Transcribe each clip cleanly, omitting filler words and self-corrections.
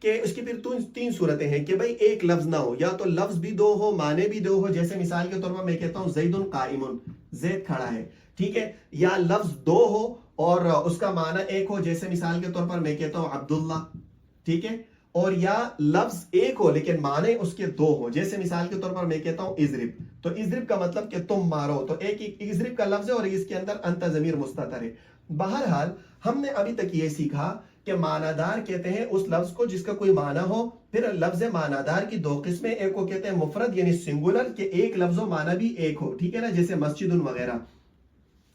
کہ اس کی پھر تین صورتیں ہیں کہ بھائی ایک لفظ نہ ہو، یا تو لفظ بھی دو ہو، معنی بھی دو ہو، جیسے مثال کے طور پر میں کہتا ہوں زید قائم، زید کھڑا ہے، ٹھیک ہے، یا لفظ دو ہو اور اس کا معنی ایک ہو، جیسے مثال کے طور پر میں کہتا ہوں عبداللہ، ٹھیک ہے، اور یا لفظ ایک ہو لیکن معنی اس کے دو ہو، جیسے مثال کے طور پر میں کہتا ہوں اضرب، تو اضرب کا مطلب کہ تم مارو، تو ایک اضرب کا لفظ ہے اور اس کے اندر انت ضمیر مستتر ہے۔ بہرحال ہم نے ابھی تک یہ سیکھا کہ معنی دار کہتے ہیں اس لفظ کو جس کا کوئی معنی ہو، پھر لفظ معنی دار کی دو قسمیں، ایک کو کہتے ہیں مفرد یعنی سنگولر کہ ایک لفظ و معنی بھی ایک ہو، ٹھیک ہے نا، جیسے مسجد وغیرہ،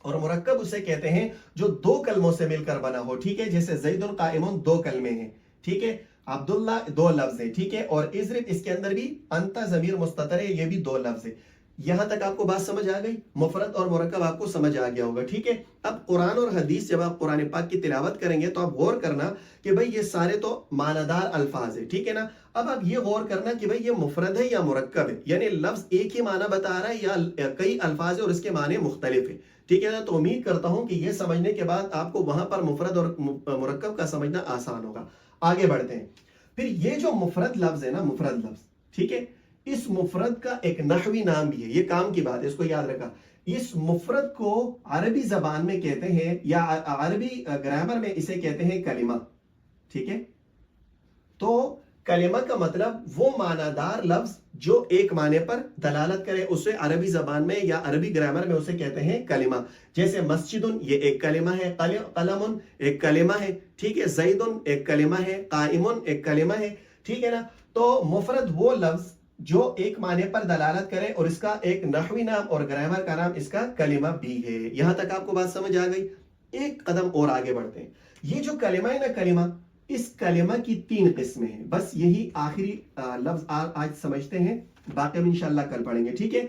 اور مرکب اسے کہتے ہیں جو دو کلموں سے مل کر بنا ہو، ٹھیک ہے، جیسے زید قائم دو کلمے ہیں، ٹھیک ہے، عبداللہ دو لفظ ہے، ٹھیک ہے، اور اضرب اس کے اندر بھی انت ضمیر مستتر ہے، یہ بھی دو لفظ ہے۔ یہاں تک آپ کو بات سمجھ آ گئی، مفرد اور مرکب آپ کو سمجھ آ گیا ہوگا، ٹھیک ہے۔ اب قرآن اور حدیث جب آپ قرآن پاک کی تلاوت کریں گے تو آپ غور کرنا کہ بھئی یہ سارے تو معنی دار الفاظ ہیں، ٹھیک ہے نا۔ اب آپ یہ غور کرنا کہ بھئی یہ مفرد ہے یا مرکب ہے، یعنی لفظ ایک ہی معنی بتا رہا ہے یا کئی الفاظ ہیں اور اس کے معنی مختلف ہیں، ٹھیک ہے نا۔ تو امید کرتا ہوں کہ یہ سمجھنے کے بعد آپ کو وہاں پر مفرد اور مرکب کا سمجھنا آسان ہوگا۔ آگے بڑھتے ہیں۔ پھر یہ جو مفرد لفظ ہے نا، مفرد لفظ، ٹھیک ہے، اس مفرد کا ایک نحوی نام بھی ہے، یہ کام کی بات ہے، اس کو یاد رکھا۔ اس مفرد کو عربی زبان میں کہتے ہیں یا عربی گرامر میں اسے کہتے ہیں کلمہ، ٹھیک ہے۔ تو کلمہ کا مطلب وہ معنی دار لفظ جو ایک معنی پر دلالت کرے، اسے عربی زبان میں یا عربی گرامر میں اسے کہتے ہیں کلمہ۔ جیسے مسجد یہ ایک کلمہ ہے، قلم ایک کلمہ ہے، ٹھیک ہے، زید ایک کلمہ ہے، قائم ایک کلمہ ہے، ٹھیک ہے نا۔ تو مفرد وہ لفظ جو ایک معنی پر دلالت کرے اور اس کا ایک نحوی نام اور گرامر کا نام اس کا کلمہ بھی ہے۔ یہاں تک آپ کو بات سمجھ آ گئی؟ ایک قدم اور آگے بڑھتے ہیں۔ یہ جو کلمہ ہے نا، کلمہ، اس کلمہ کی تین قسمیں ہیں، بس یہی آخری لفظ آج سمجھتے ہیں، باقی ہم انشاءاللہ کل پڑھیں گے، ٹھیک ہے۔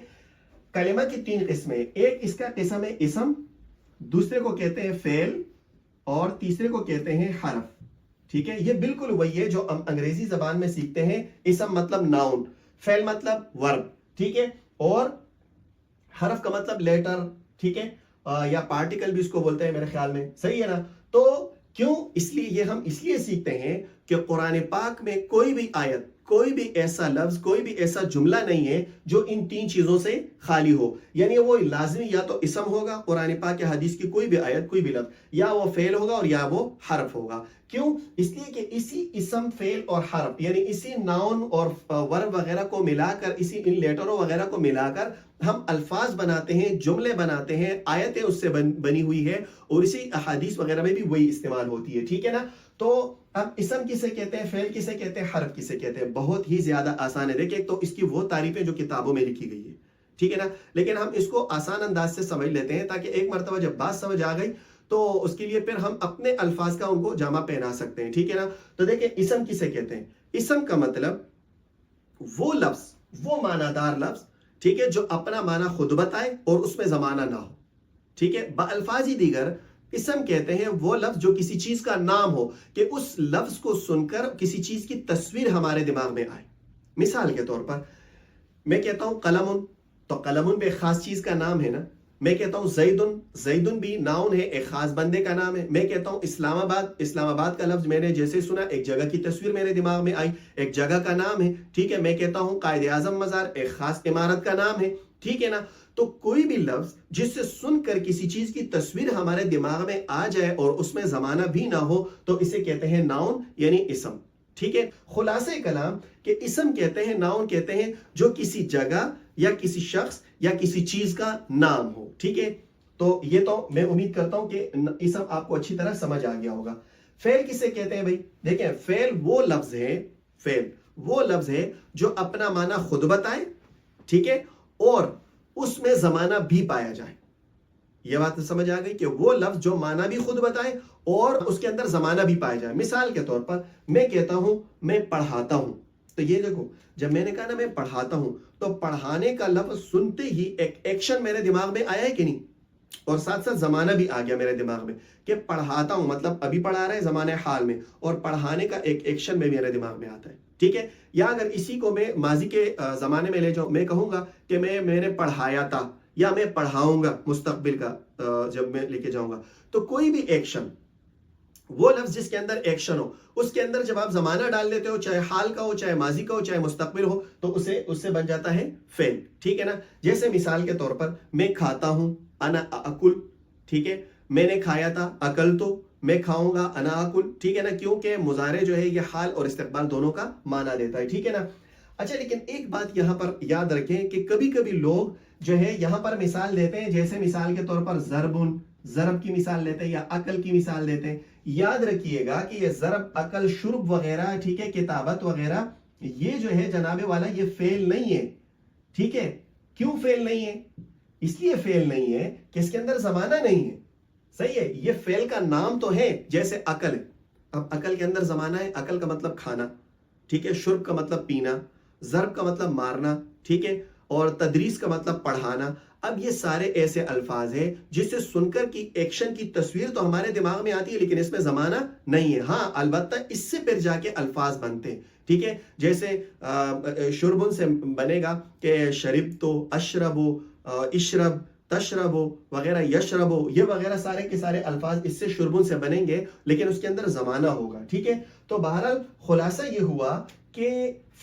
کلمہ کی تین قسمیں، ایک اس کا قسم ہے اسم، دوسرے کو کہتے ہیں فعل، اور تیسرے کو کہتے ہیں حرف، ٹھیک ہے۔ یہ بالکل وہی ہے جو ہم انگریزی زبان میں سیکھتے ہیں، اسم مطلب ناؤن، فعل مطلب ورب، ٹھیک ہے، اور حرف کا مطلب لیٹر، ٹھیک ہے، یا پارٹیکل بھی اس کو بولتے ہیں میرے خیال میں، صحیح ہے نا۔ تو کیوں؟ اس لیے یہ ہم اس لیے سیکھتے ہیں کہ قرآن پاک میں کوئی بھی آیت، کوئی بھی ایسا لفظ، کوئی بھی ایسا جملہ نہیں ہے جو ان تین چیزوں سے خالی ہو، یعنی وہ لازمی یا تو اسم ہوگا قرآن پاک یا حدیث کی کوئی بھی آیت، کوئی بھی لفظ، یا وہ فعل ہوگا اور یا وہ حرف ہوگا۔ کیوں؟ اس لیے کہ اسی اسم، فعل اور حرف، یعنی اسی ناؤن اور ورب وغیرہ کو ملا کر، اسی ان لیٹروں وغیرہ کو ملا کر ہم الفاظ بناتے ہیں، جملے بناتے ہیں، آیتیں اس سے بنی ہوئی ہے، اور اسی احادیث وغیرہ میں بھی وہی استعمال ہوتی ہے، ٹھیک ہے نا۔ تو اب اسم کسے کہتے ہیں، فعل کسے کہتے ہیں، حرف کسے کہتے ہیں؟ بہت ہی زیادہ آسان ہے۔ دیکھیں، تو اس کی وہ تعریفیں جو کتابوں میں لکھی گئی ہے، ٹھیک ہے نا، لیکن ہم اس کو آسان انداز سے سمجھ لیتے ہیں تاکہ ایک مرتبہ جب بات سمجھ آ گئی تو اس کے لیے پھر ہم اپنے الفاظ کا ان کو جامع پہنا سکتے ہیں، ٹھیک ہے نا۔ تو دیکھیں، اسم کسے کہتے ہیں؟ اسم کا مطلب وہ لفظ، وہ معنی دار لفظ، ٹھیک ہے، جو اپنا معنی خود بتائے اور اس میں زمانہ نہ ہو، ٹھیک ہے۔ بالفاظ دیگر اسم کہتے ہیں وہ لفظ جو کسی چیز کا نام ہو، کہ اس لفظ کو سن کر کسی چیز کی تصویر ہمارے دماغ میں آئے۔ مثال کے طور پر میں کہتا ہوں قلم، تو قلم بھی ایک خاص چیز کا نام ہے نا۔ میں کہتا ہوں زیدن بھی ناؤن ہے، ایک خاص بندے کا نام ہے۔ میں کہتا ہوں اسلام آباد کا لفظ میں نے جیسے سنا، ایک جگہ کی تصویر میرے دماغ میں آئی، ایک جگہ کا نام ہے، ٹھیک ہے۔ میں کہتا ہوں قائد اعظم مزار، ایک خاص عمارت کا نام ہے، ٹھیک ہے نا۔ تو کوئی بھی لفظ جس سے سن کر کسی چیز کی تصویر ہمارے دماغ میں آ جائے اور اس میں زمانہ بھی نہ ہو تو اسے کہتے ہیں ناؤن یعنی اسم، ٹھیک ہے۔ خلاصہ کلام کہ اسم کہتے ہیں، ناؤن کہتے ہیں جو کسی جگہ یا کسی شخص یا کسی چیز کا نام ہو، ٹھیک ہے۔ تو یہ تو میں امید کرتا ہوں کہ اسم آپ کو اچھی طرح سمجھ آ گیا ہوگا۔ فعل کسے کہتے ہیں بھائی؟ دیکھیں، فعل وہ لفظ ہے جو اپنا معنی خود بتائے، ٹھیک ہے، اور اس میں زمانہ بھی پایا جائے۔ یہ بات سمجھ آ گئی کہ وہ لفظ جو معنی بھی خود بتائے اور اس کے اندر زمانہ بھی پایا جائے۔ مثال کے طور پر میں کہتا ہوں میں پڑھاتا ہوں، تو یہ دیکھو، جب میں نے کہا نا میں پڑھاتا ہوں، تو پڑھانے کا لفظ سنتے ہی ایک ایکشن میرے دماغ میں آیا ہے کہ نہیں، اور ساتھ ساتھ زمانہ بھی آ گیا میرے دماغ میں کہ پڑھاتا ہوں، مطلب ابھی پڑھا رہا ہے زمانے حال میں، اور پڑھانے کا ایک ایکشن میں میرے دماغ میں آتا ہے، ٹھیک ہے۔ یا اگر اسی کو میں ماضی کے زمانے میں لے جاؤں، میں کہوں گا کہ میں نے پڑھایا تھا، یا میں پڑھاؤں گا مستقبل کا جب میں لے کے جاؤں گا، تو کوئی بھی ایکشن وہ لفظ جس کے اندر ایکشن ہو، اس کے اندر جب آپ زمانہ ڈال لیتے ہو، چاہے حال کا ہو، چاہے ماضی کا ہو، چاہے مستقبل ہو، تو اس سے بن جاتا ہے فعل، ٹھیک ہے نا؟ جیسے مثال کے طور پر میں کھاتا ہوں، انا اکل، ٹھیک ہے؟ میں نے کھایا تھا، اکل تو، میں کھاؤں گا، انا اکل، ٹھیک ہے نا؟ کیونکہ مضارع جو ہے یہ حال اور استقبال دونوں کا معنی دیتا ہے، ٹھیک ہے نا؟ اچھا، لیکن ایک بات یہاں پر یاد رکھیں کہ کبھی کبھی لوگ جو ہے یہاں پر مثال دیتے ہیں، جیسے مثال کے طور پر ضربن، ضرب کی مثال لیتے ہیں یا عقل کی مثال دیتے ہیں۔ یاد رکھیے گا کہ یہ ضرب، عقل، شرب وغیرہ، ٹھیک ہے، کتابت وغیرہ، یہ جو ہے جناب والا یہ فعل نہیں ہے، ٹھیک ہے؟ کیوں فعل نہیں ہے؟ اس لیے فعل نہیں ہے کہ اس کے اندر زمانہ نہیں ہے، صحیح ہے؟ یہ فعل کا نام تو ہے، جیسے عقل ہے، اب عقل کے اندر زمانہ ہے، عقل کا مطلب کھانا، ٹھیک ہے؟ شرب کا مطلب پینا، ضرب کا مطلب مارنا، ٹھیک ہے؟ اور تدریس کا مطلب پڑھانا۔ اب یہ سارے ایسے الفاظ ہیں جسے سن کر کی ایکشن کی تصویر تو ہمارے دماغ میں آتی ہے، لیکن اس میں زمانہ نہیں ہے۔ ہاں البتہ اس سے پھر جا کے الفاظ بنتے ہیں، ٹھیک ہے؟ جیسے شربن سے بنے گا کہ شرب تو، اشرب، اشرب، تشرب وغیرہ، یشرب، یہ وغیرہ سارے کے سارے الفاظ اس سے شربن سے بنیں گے، لیکن اس کے اندر زمانہ ہوگا، ٹھیک ہے؟ تو بہرحال خلاصہ یہ ہوا کہ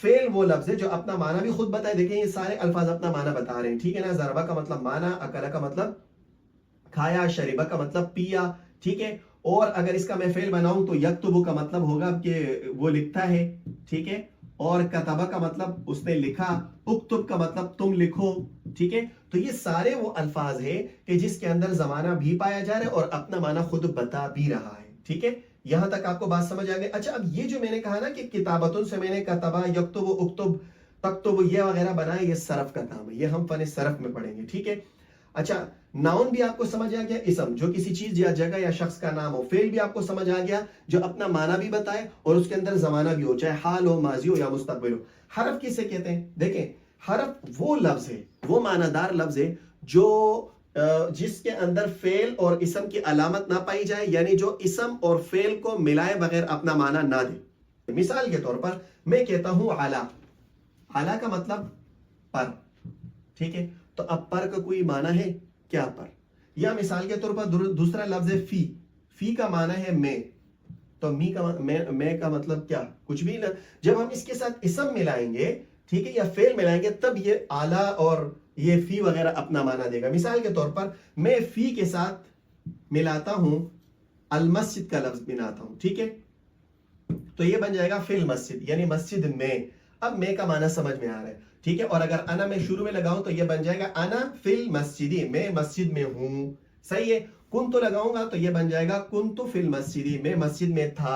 فعل وہ لفظ ہے جو اپنا معنی بھی خود بتائے۔ دیکھیں یہ سارے الفاظ اپنا معنی بتا رہے ہیں، ٹھیک ہے نا؟ ضربہ کا مطلب مانا، اکلا کا مطلب کھایا، شریبہ کا مطلب پیا، ٹھیک ہے؟ اور اگر اس کا میں فعل بناؤں تو یکتب کا مطلب ہوگا کہ وہ لکھتا ہے، ٹھیک ہے؟ اور کتبہ کا مطلب اس نے لکھا، اکتب کا مطلب تم لکھو، ٹھیک ہے؟ تو یہ سارے وہ الفاظ ہیں کہ جس کے اندر زمانہ بھی پایا جا رہا ہے اور اپنا معنی خود بتا بھی رہا ہے، ٹھیک ہے؟ یہاں تک آپ کو بات سمجھ آ گئی؟ اچھا، اب یہ جو میں نے کہا نا کہ کتابتن سے میں نے کتبہ، یکتب، اکتب، تکتب یہ وغیرہ بنائے، یہ صرف کا کام ہے، یہ ہم فن صرف میں پڑھیں گے، ٹھیک ہے؟ اچھا، ناؤن بھی آپ کو سمجھ آ گیا، اسم جو کسی چیز یا جگہ یا شخص کا نام ہو، فعل بھی آپ کو سمجھ آ گیا جو اپنا معنی بھی بتائے اور اس کے اندر زمانہ بھی ہو، چاہے حال ہو، ماضی ہو یا مستقبل ہو۔ حرف کسے کہتے ہیں؟ دیکھیں، حرف وہ لفظ ہے، وہ معنی دار لفظ ہے جو جس کے اندر فعل اور اسم کی علامت نہ پائی جائے، یعنی جو اسم اور فعل کو ملائے بغیر اپنا معنی نہ دے۔ مثال کے طور پر میں کہتا ہوں اعلی، اعلی کا مطلب پر، ٹھیک ہے؟ تو اب پر کا کوئی معنی ہے کیا پر؟ یا مثال کے طور پر دوسرا لفظ ہے فی، فی کا معنی ہے میں، تو میں کا مطلب کیا؟ کچھ بھی نہ۔ جب ہم اس کے ساتھ اسم ملائیں گے، ٹھیک ہے، یا فعل ملائیں گے، تب یہ اعلی اور یہ فی وغیرہ اپنا معنی دے گا۔ مثال کے طور پر میں فی کے ساتھ ملاتا ہوں المسجد کا لفظ ملاتا ہوں، ٹھیک ہے؟ تو یہ بن جائے گا فی المسجد، یعنی مسجد میں۔ اب میں کا معنی سمجھ میں آ رہا ہے، ٹھیک ہے؟ اور اگر انا میں شروع میں لگاؤں تو یہ بن جائے گا انا فی المسجد، میں مسجد میں ہوں، صحیح ہے؟ کنتو لگاؤں گا تو یہ بن جائے گا کنتو فی المسجد، میں مسجد میں تھا،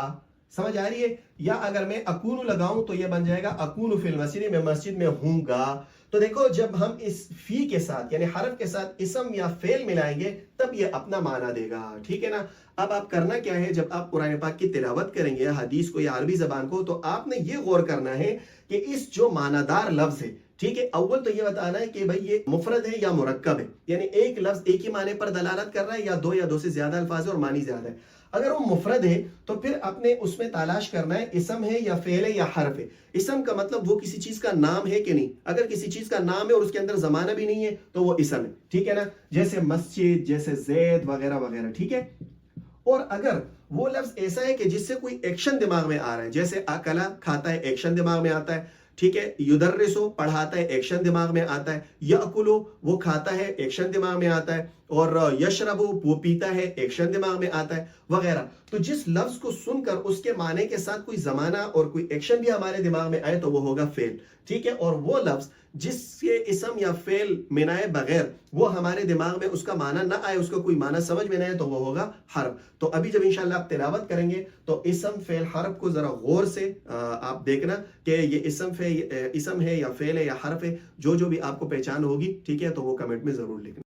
سمجھ آ رہی ہے؟ یا اگر میں اکون لگاؤں تو یہ بن جائے گا اکون فی المسجد، میں مسجد میں ہوں گا۔ تو دیکھو، جب ہم اس فی کے ساتھ یعنی حرف کے ساتھ اسم یا فعل ملائیں گے تب یہ اپنا معنی دے گا، ٹھیک ہے نا؟ اب آپ کرنا کیا ہے، جب آپ قرآن پاک کی تلاوت کریں گے، حدیث کو یا عربی زبان کو، تو آپ نے یہ غور کرنا ہے کہ اس جو معنی دار لفظ ہے، ٹھیک ہے، اول تو یہ بتانا ہے کہ بھئی یہ مفرد ہے یا مرکب ہے، یعنی ایک لفظ ایک ہی معنی پر دلالت کر رہا ہے یا دو سے زیادہ الفاظ ہے اور معنی زیادہ ہے۔ اگر وہ مفرد ہے تو پھر اپنے اس میں تلاش کرنا ہے اسم ہے یا فعل ہے یا حرف ہے۔ اسم کا مطلب وہ کسی چیز کا نام ہے کہ نہیں، اگر کسی چیز کا نام ہے اور اس کے اندر زمانہ بھی نہیں ہے تو وہ اسم ہے، ٹھیک ہے نا؟ جیسے مسجد، جیسے زید وغیرہ وغیرہ، ٹھیک ہے؟ اور اگر وہ لفظ ایسا ہے کہ جس سے کوئی ایکشن دماغ میں آ رہا ہے، جیسے اکلا کھاتا ہے، ایکشن دماغ میں آتا ہے، ٹھیک ہے؟ یدرسو پڑھاتا ہے، ایکشن دماغ میں آتا ہے، یاکلو وہ کھاتا ہے، ایکشن دماغ میں آتا ہے، اور یشربو وہ پیتا ہے، ایکشن دماغ میں آتا ہے، وغیرہ۔ تو جس لفظ کو سن کر اس کے معنی کے ساتھ کوئی زمانہ اور کوئی ایکشن بھی ہمارے دماغ میں آئے تو وہ ہوگا فعل، ٹھیک ہے؟ اور وہ لفظ جس کے اسم یا فعل ملائے بغیر وہ ہمارے دماغ میں اس کا معنی نہ آئے، اس کا کوئی معنی سمجھ میں نہ آئے، تو وہ ہوگا حرف۔ تو ابھی جب انشاءاللہ آپ تلاوت کریں گے تو اسم، فعل، حرف کو ذرا غور سے آپ دیکھنا کہ یہ اسم ہے یا فعل ہے یا حرف ہے، جو بھی آپ کو پہچان ہوگی، ٹھیک ہے؟ تو وہ کمنٹ میں ضرور لکھنا۔